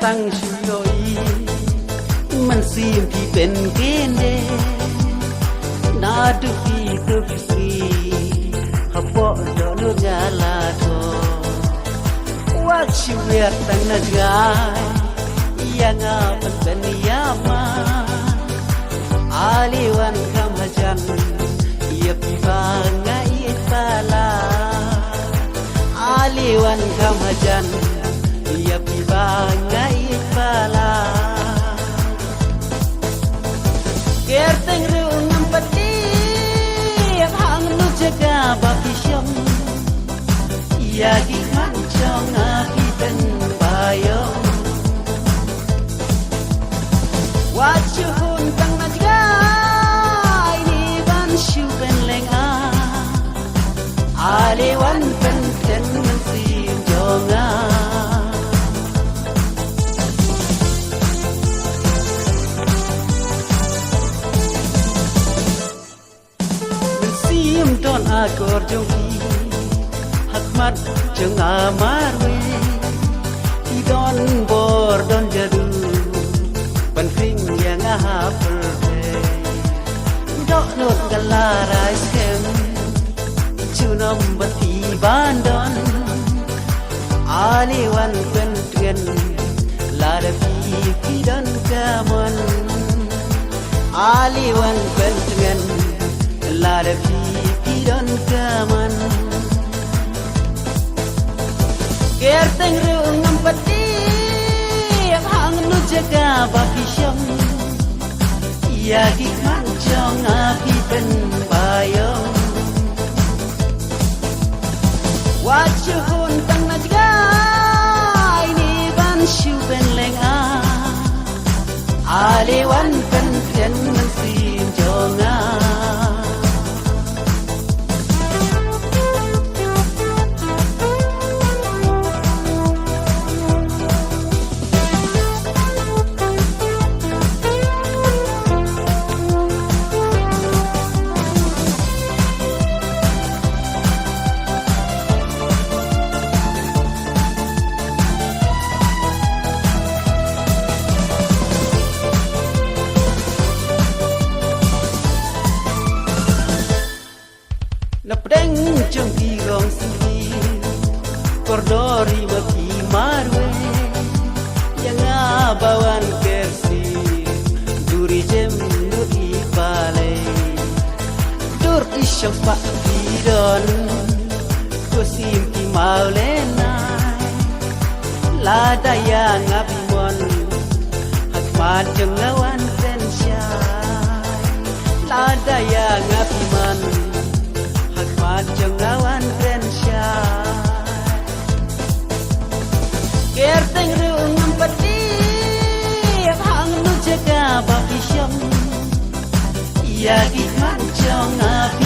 ตั้งชื่อโอยมันซีมพี่เป็นเกณฑ์เดนาดูพี่ตัวพี่ซีฮับปอดอนุญาลาโทว่าชีวิตตั้งนักายยังอาเป็นยามาอาลีวันคำฮัจันยบพี่บางไงตาลาอาลีวันคำฮัจันยบพี่บางไงตาลาเกิดตั้งรู้น้ำปฏิบหางนุจกาบาพิชมอยากอีกมันจองอาพี่เป็นบายงว่าชูหุ่นตั้งนัดกายนี่บ้านชูเป็นแหล่งอาเลวันเป็นเต็นมันสีจงมันสีมตอนอากอดจงพีหักมัดจงอามาเวที่ดอนบอร์ดอนจะดูปันฟิงยังอาหาเปิดดอกโนดกัลลารายสเข็มชูนมบัตีบ้านดอนอาลีวันเป็นเตือนลาดพีพี่ดอนกามันอาลีวันเป็นเตือนลาดพีพี่ดอนกามันเกิดตั้งรู้น้ำปฏิjaga baki syam ya di kancang api pen bayang wajuhun tang najga ini ban shu ben leng alewan pen pen mensin jonga Napdeng jeng tirong sini Kordori mati marwe Yang abawan kersi Duri jem nuri bale Dur isyok pak tidon Kusim ki maulenai Lada yang abimon Hakmat jeng lawan pensyai Lada yang abimon macam lawan friendship kerteng rung peti hang nu jaga baki syam ya di macam api